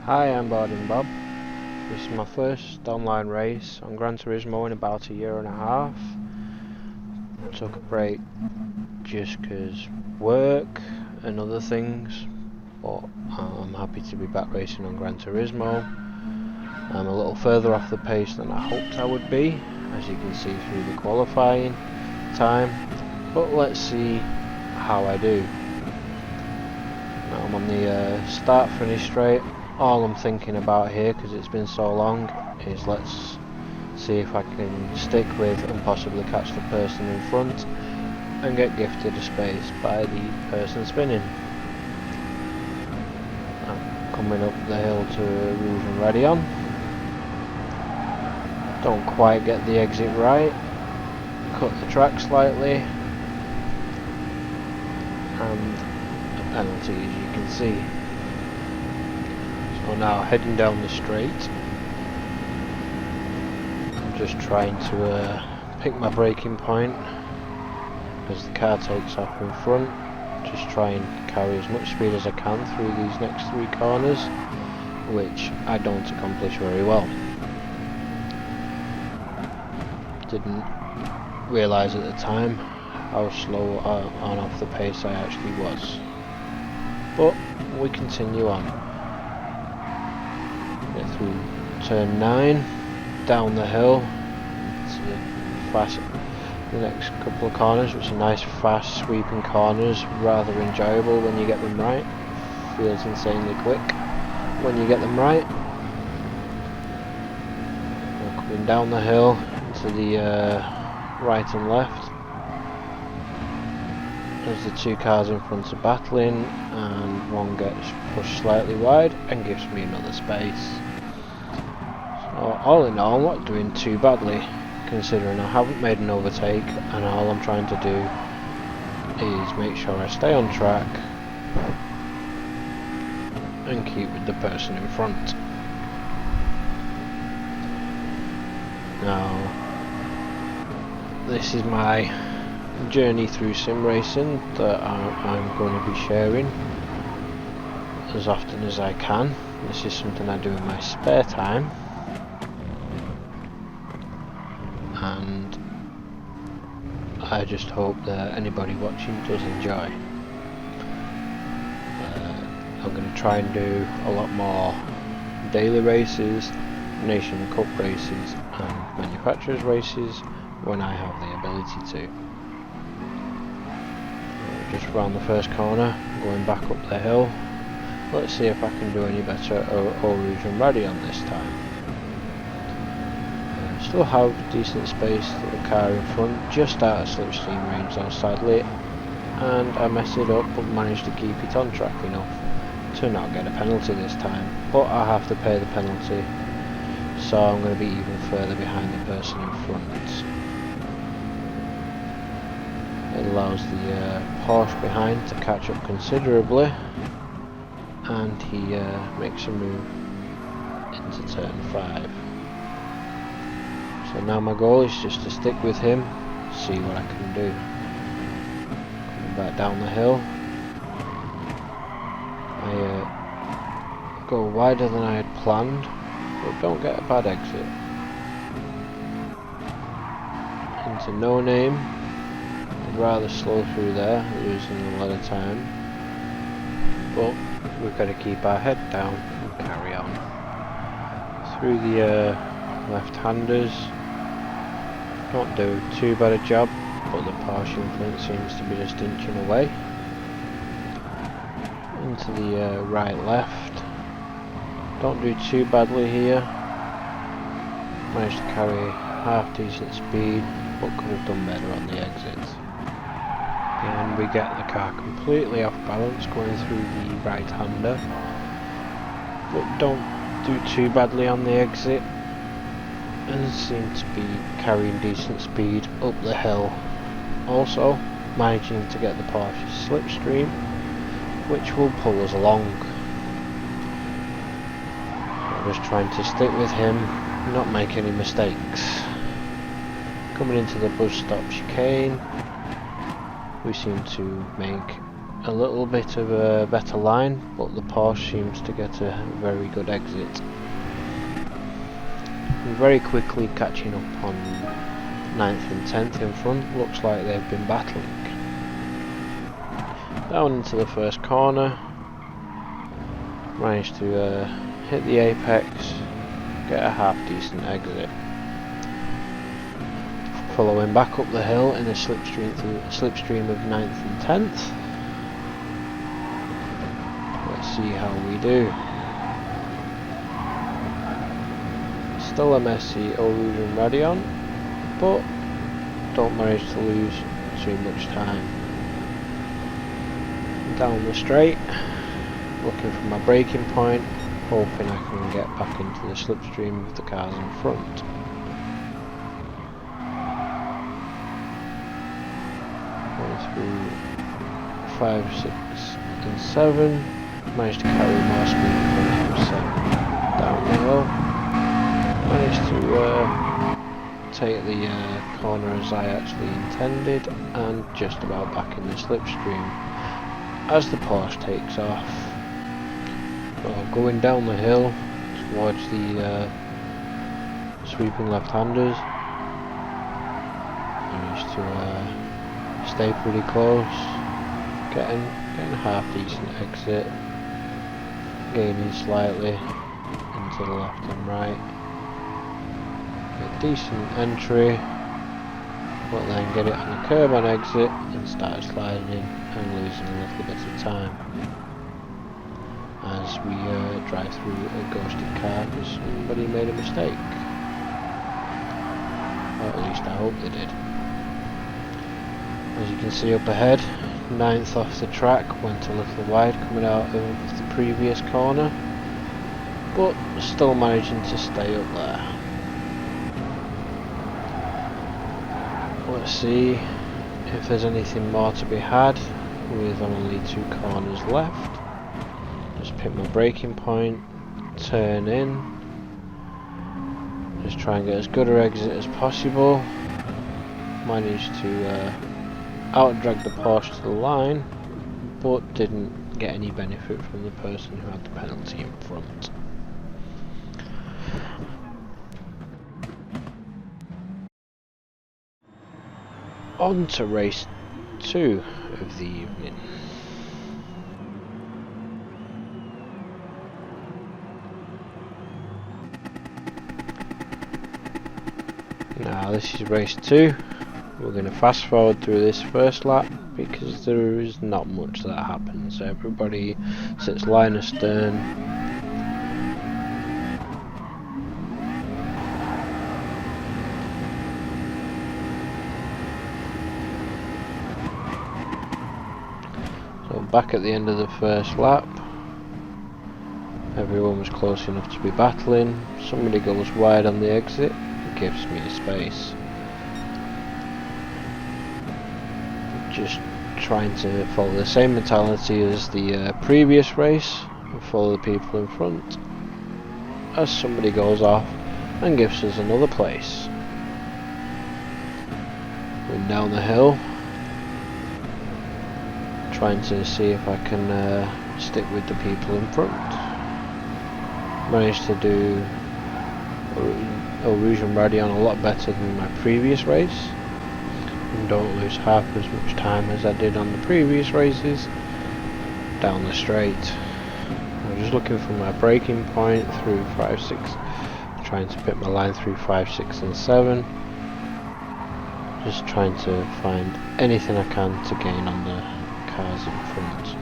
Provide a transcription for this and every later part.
Hi, I'm Boarding Bob. This is my first online race on Gran Turismo in about a year and a half. Took a break just because work and other things, but I'm happy to be back racing on Gran Turismo. I'm a little further off the pace than I hoped I would be, as you can see through the qualifying time, but let's see how I do. Now I'm on the start-finish straight. All I'm thinking about here, because it's been so long, is let's see if I can stick with and possibly catch the person in front and get gifted a space by the person spinning. I'm coming up the hill to Rouge and Raidillon. Don't quite get the exit right. Cut the track slightly. And a penalty, as you can see. So now heading down the straight. I'm just trying to pick my braking point as the car takes off in front. Just try and carry as much speed as I can through these next 3 corners, which I don't accomplish very well. Didn't realise at the time how slow on off the pace I actually was. But we continue on. Get through turn 9, down the hill, the next couple of corners, which are nice fast sweeping corners, rather enjoyable when you get them right. Feels insanely quick when you get them right. We're coming down the hill to the right and left as the 2 cars in front are battling, and one gets pushed slightly wide and gives me another space. So all in all, not doing too badly, considering I haven't made an overtake, and all I'm trying to do is make sure I stay on track and keep with the person in front. Now, this is my journey through sim racing that I'm going to be sharing as often as I can. This is something I do in my spare time, and I just hope that anybody watching does enjoy. I'm going to try and do a lot more daily races, Nation Cup races and manufacturers races when I have the ability to. Just round the first corner, going back up the hill. Let's see if I can do any better at Rouge and Raidillon this time. Still have decent space for the car in front, just out of slipstream range though sadly, and I messed it up but managed to keep it on track enough to not get a penalty this time, but I have to pay the penalty, so I'm going to be even further behind the person in front. It allows the Porsche behind to catch up considerably, and he makes a move into turn 5. So now my goal is just to stick with him, see what I can do. Coming back down the hill, I go wider than I had planned, but don't get a bad exit. Into No Name. Rather slow through there, losing a lot of time, but we've got to keep our head down and carry on. Through the left-handers, don't do too bad a job, but the Porsche in front seems to be just inching away. Into the right-left, don't do too badly here, managed to carry half decent speed, but could have done better on the exits. And we get the car completely off balance going through the right-hander, but don't do too badly on the exit, and seem to be carrying decent speed up the hill. Also managing to get the Porsche slipstream, which will pull us along. I'm just trying to stick with him, not make any mistakes. Coming into the bus stop chicane, we seem to make a a little bit of a better line, but the Porsche seems to get a very good exit. And very quickly catching up on 9th and 10th in front. Looks like they've been battling. Down into the first corner. Managed to hit the apex, get a half decent exit. Following back up the hill in a slipstream of 9th and 10th. Let's see how we do. Still a messy Eau-Rouge and Raidillon, but don't manage to lose too much time. Down the straight, looking for my braking point, hoping I can get back into the slipstream of the cars in front. Going through 5, 6 and 7, managed to carry more speed from M7 down the hill. Managed to take the corner as I actually intended, and just about back in the slipstream as the Porsche takes off. Well, going down the hill towards the sweeping left-handers, managed to stay pretty close, getting a half decent exit, gaining slightly into the left and right. A decent entry, but then get it on a curb on exit and start sliding in and losing a little bit of time as we drive through a ghosted car because somebody made a mistake. Or at least I hope they did. As you can see up ahead, 9th off the track, went a little wide coming out of the previous corner, but still managing to stay up there. Let's see if there's anything more to be had with only 2 corners left. Just pick my braking point, turn in, just try and get as good an exit as possible. Managed to out-drag the Porsche to the line, but didn't get any benefit from the person who had the penalty in front. On to race 2 of the evening. Now this is race 2. We're going to fast forward through this first lap because there is not much that happens. Everybody sits line astern. So back at the end of the first lap, everyone was close enough to be battling. Somebody goes wide on the exit, gives me a space. Just trying to follow the same mentality as the previous race and follow the people in front as somebody goes off and gives us another place. Going down the hill, trying to see if I can stick with the people in front. Managed to do Eau-Rouge and Raidillon a lot better than my previous race. And don't lose half as much time as I did on the previous races down the straight. I'm just looking for my braking point through 5, 6, trying to pick my line through 5, 6 and 7. Just trying to find anything I can to gain on the cars in front.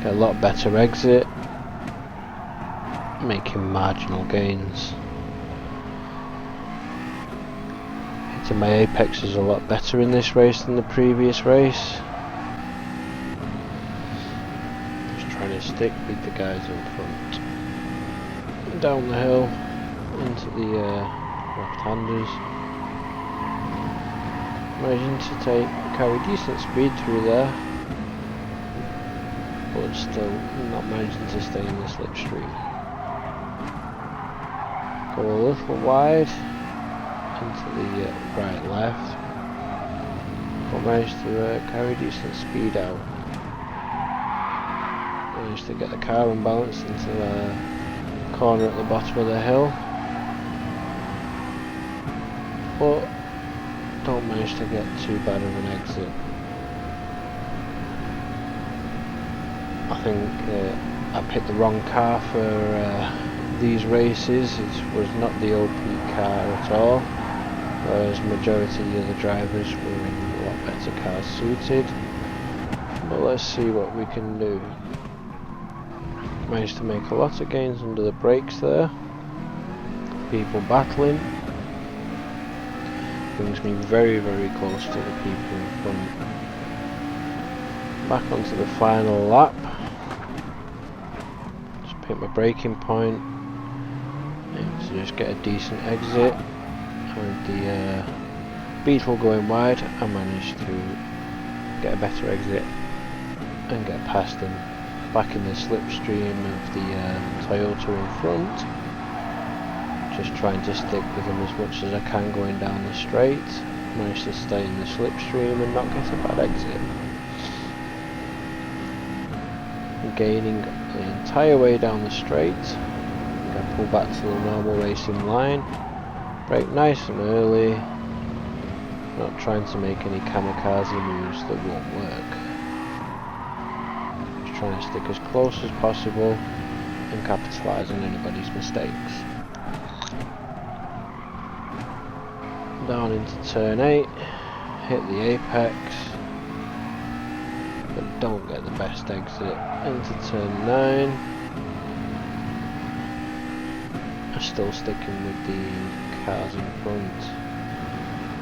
Get a lot better exit, making marginal gains. Hitting my apex is a lot better in this race than the previous race. Just trying to stick with the guys in front. Down the hill into the left-handers. Managing to carry decent speed through there, but still not managing to stay in the slipstream. Go a little wide into the right left, managed to carry decent speed out. Managed to get the car unbalanced into the corner at the bottom of the hill, but don't manage to get too bad of an exit. I think I picked the wrong car for these races. It was not the OP car at all, whereas majority of the other drivers were in a lot better cars suited. But let's see what we can do. Managed to make a lot of gains under the brakes there. People battling. Brings me very, very close to the people in front. Back onto the final lap. Just pick my braking point. And to just get a decent exit. With the Beetle going wide, I managed to get a better exit and get past him. Back in the slipstream of the Toyota in front. Just trying to stick with him as much as I can going down the straight. Managed to stay in the slipstream and not get a bad exit. Gaining the entire way down the straight. I pull back to the normal racing line. Brake nice and early. Not trying to make any kamikaze moves that won't work. Just trying to stick as close as possible and capitalise on anybody's mistakes. Down into turn 8, hit the apex, but don't get the best exit. Into turn 9, I'm still sticking with the cars in front.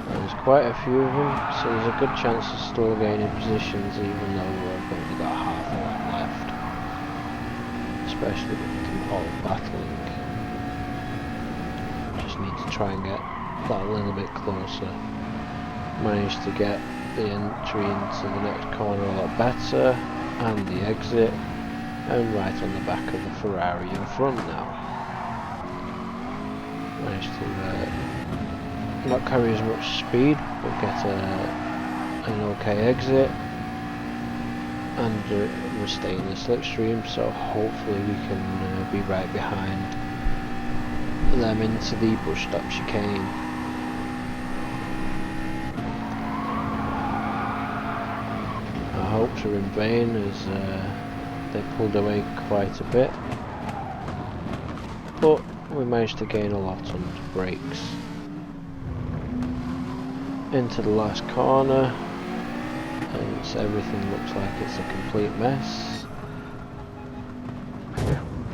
There's quite a few of them, so there's a good chance of still gaining positions even though I've only got half a lap left. Especially with them all battling. Just need to try and get that a little bit closer. Managed to get the entry into the next corner a lot better, and the exit, and right on the back of the Ferrari in front now. Managed to not carry as much speed, but get an okay exit, and we're staying in the slipstream, so hopefully we can be right behind them into the bush stop chicane. Our hopes are in vain as they pulled away quite a bit, but we managed to gain a lot on brakes. Into the last corner, and everything looks like it's a complete mess,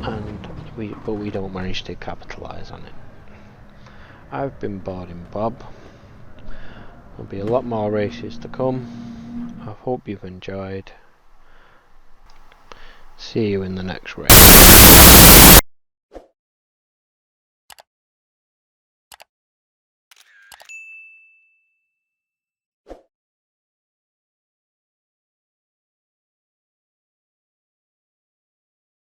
and we don't manage to capitalise on it. I've been Boarding Bob. There'll be a lot more races to come. I hope you've enjoyed. See you in the next race.